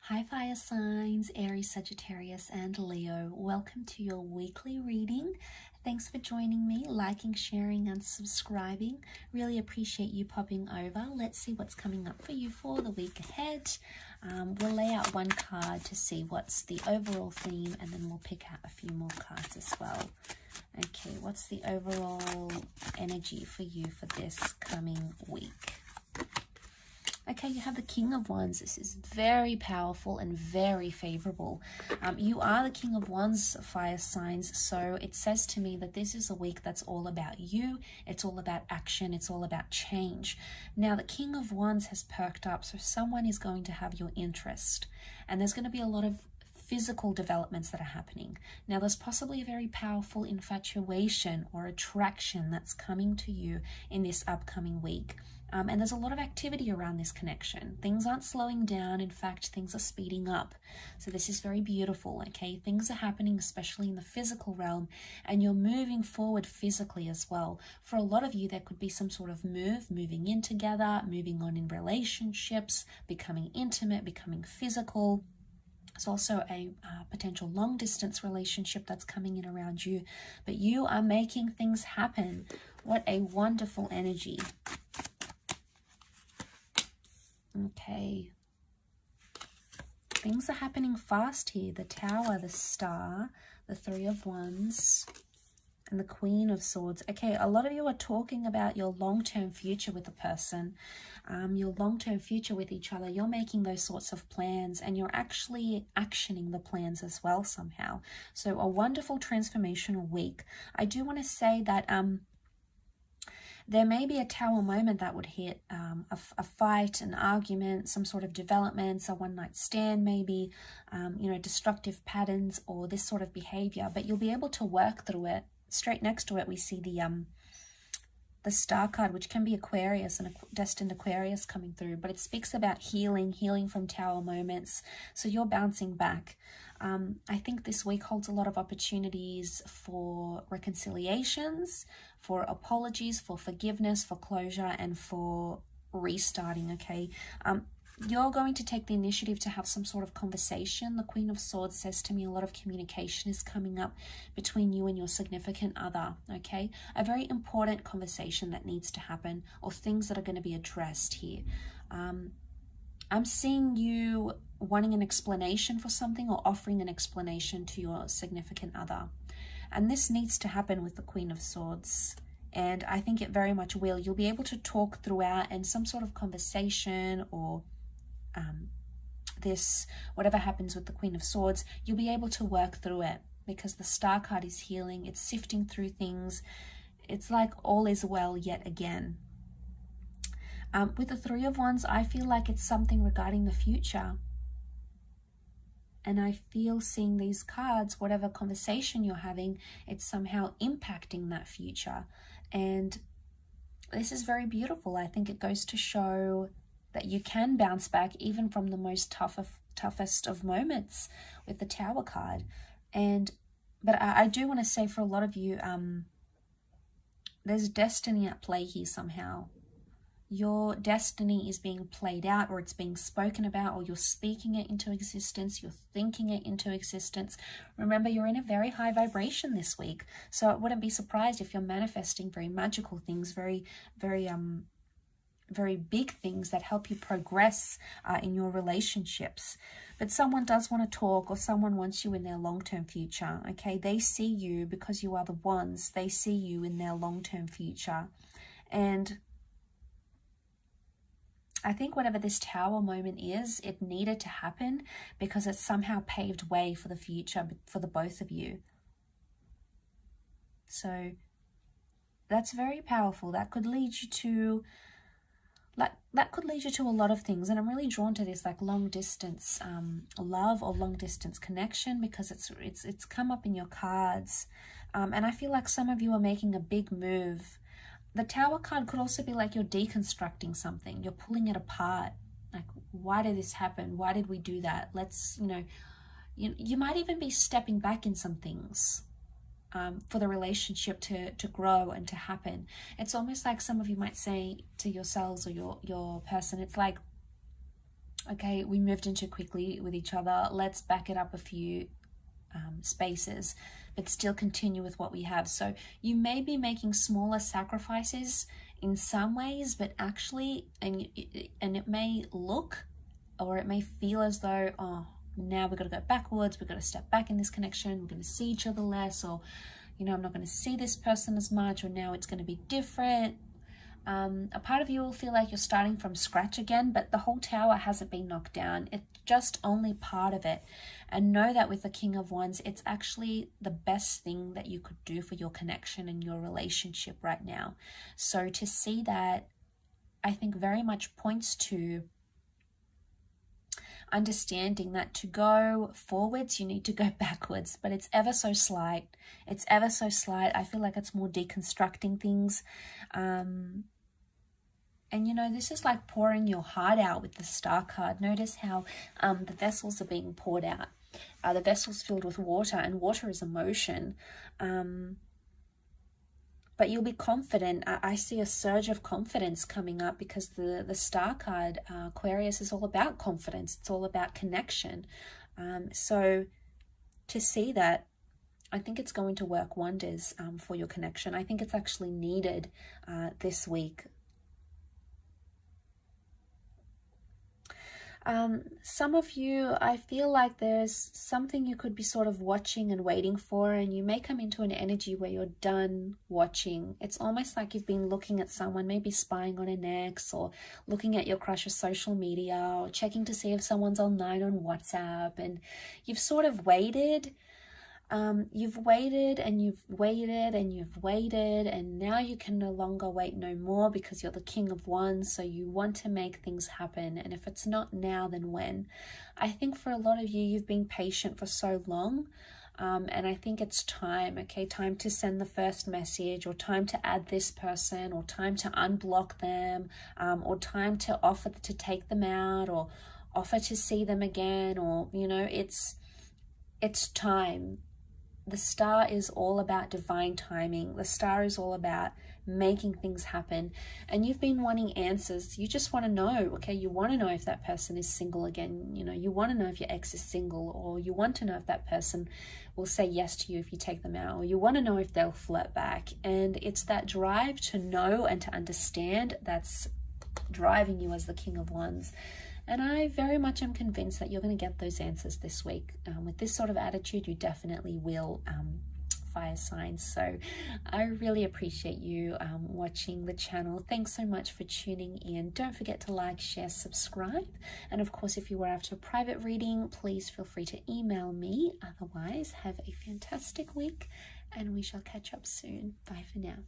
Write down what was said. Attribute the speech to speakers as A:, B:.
A: Hi fire signs, Aries, Sagittarius and Leo. Welcome to your weekly reading. Thanks for joining me, liking, sharing and subscribing. Really appreciate you popping over. Let's see what's coming up for you for the week ahead. We'll lay out one card to see what's the overall theme and then we'll pick out a few more cards as well. Okay, what's the overall energy for you for this coming week? Okay, you have the King of Wands. This is very powerful and very favorable. You are the King of Wands, fire signs. So it says to me that this is a week that's all about you. It's all about action. It's all about change. Now, the King of Wands has perked up. So someone is going to have your interest. And there's going to be a lot of physical developments that are happening. Now, there's possibly a very powerful infatuation or attraction that's coming to you in this upcoming week. And there's a lot of activity around this connection. Things aren't slowing down. In fact, things are speeding up. So this is very beautiful, okay? Things are happening, especially in the physical realm, and you're moving forward physically as well. For a lot of you, there could be some sort of moving in together, moving on in relationships, becoming intimate, becoming physical. There's also a potential long-distance relationship that's coming in around you, but you are making things happen. What a wonderful energy. Okay. Things are happening fast here. The Tower, the Star, the Three of Wands, and the Queen of Swords. Okay, a lot of you are talking about your long-term future with a person, your long-term future with each other. You're making those sorts of plans and you're actually actioning the plans as well somehow. So a wonderful transformational week. I do want to say that there may be a Tower moment that would hit, a fight, an argument, some sort of developments, a one-night stand maybe, destructive patterns or this sort of behavior, but you'll be able to work through it. Straight next to it, we see the Star card, which can be Aquarius and a destined Aquarius coming through, but it speaks about healing from Tower moments. So you're bouncing back. I think this week holds a lot of opportunities for reconciliations, for apologies, for forgiveness, for closure, and for restarting, okay? You're going to take the initiative to have some sort of conversation. The Queen of Swords says to me a lot of communication is coming up between you and your significant other, okay? A very important conversation that needs to happen, or things that are going to be addressed here. I'm seeing you wanting an explanation for something or offering an explanation to your significant other. And this needs to happen with the Queen of Swords. And I think it very much will. You'll be able to talk throughout and some sort of conversation or whatever happens with the Queen of Swords, you'll be able to work through it because the Star card is healing. It's sifting through things. It's like all is well yet again. With the Three of Wands, I feel like it's something regarding the future. And I feel seeing these cards, whatever conversation you're having, it's somehow impacting that future. And this is very beautiful. I think it goes to show that you can bounce back even from the most toughest of moments with the Tower card. But I do want to say for a lot of you, there's destiny at play here somehow. Your destiny is being played out, or it's being spoken about, or you're speaking it into existence, you're thinking it into existence. Remember, you're in a very high vibration this week, so I wouldn't be surprised if you're manifesting very magical things, very big things that help you progress in your relationships. But someone does want to talk, or someone wants you in their long-term future, okay? They see you because you are the Wands. They see you in their long-term future. And I think whatever this Tower moment is, it needed to happen because it somehow paved way for the future for the both of you. So that's very powerful. That could lead you to a lot of things, and I'm really drawn to this like long distance love or long distance connection because it's come up in your cards, and I feel like some of you are making a big move. The Tower card could also be like you're deconstructing something, you're pulling it apart. Like, why did this happen? Why did we do that? Let's, you might even be stepping back in some things for the relationship to grow and to happen. It's almost like some of you might say to yourselves or your person, it's like, Okay, we moved in too quickly with each other. Let's back it up a few spaces, but still continue with what we have. So you may be making smaller sacrifices in some ways, but actually, and it may look, or it may feel as though, oh, now we've got to go backwards, we've got to step back in this connection, we're going to see each other less, or, you know, I'm not going to see this person as much, or now it's going to be different. A part of you will feel like you're starting from scratch again, but the whole tower hasn't been knocked down. It's just only part of it. And know that with the King of Wands, it's actually the best thing that you could do for your connection and your relationship right now. So to see that, I think very much points to understanding that to go forwards, you need to go backwards, but it's ever so slight. It's ever so slight. I feel like it's more deconstructing things. And, you know, this is like pouring your heart out with the Star card. Notice how the vessels are being poured out. The vessels filled with water, and water is emotion. But you'll be confident. I see a surge of confidence coming up because the Star card, Aquarius, is all about confidence. It's all about connection. So to see that, I think it's going to work wonders for your connection. I think it's actually needed this week. Some of you, I feel like there's something you could be sort of watching and waiting for, and you may come into an energy where you're done watching. It's almost like you've been looking at someone, maybe spying on an ex, or looking at your crush's social media, or checking to see if someone's online on WhatsApp, and you've sort of waited. You've waited and you've waited and you've waited, and now you can no longer wait no more because you're the King of Wands, so you want to make things happen. And if it's not now, then when? I think for a lot of you, you've been patient for so long, and I think it's time, okay? Time to send the first message, or time to add this person, or time to unblock them, or time to offer to take them out, or offer to see them again, or, you know, it's time. The Star is all about divine timing. The Star is all about making things happen. And you've been wanting answers. You just want to know, okay? You want to know if that person is single again. You know, you want to know if your ex is single, or you want to know if that person will say yes to you if you take them out, or you want to know if they'll flirt back. And it's that drive to know and to understand that's driving you as the King of Wands. And I very much am convinced that you're going to get those answers this week. With this sort of attitude, you definitely will, fire signs. So I really appreciate you watching the channel. Thanks so much for tuning in. Don't forget to like, share, subscribe. And of course, if you were after a private reading, please feel free to email me. Otherwise, have a fantastic week, and we shall catch up soon. Bye for now.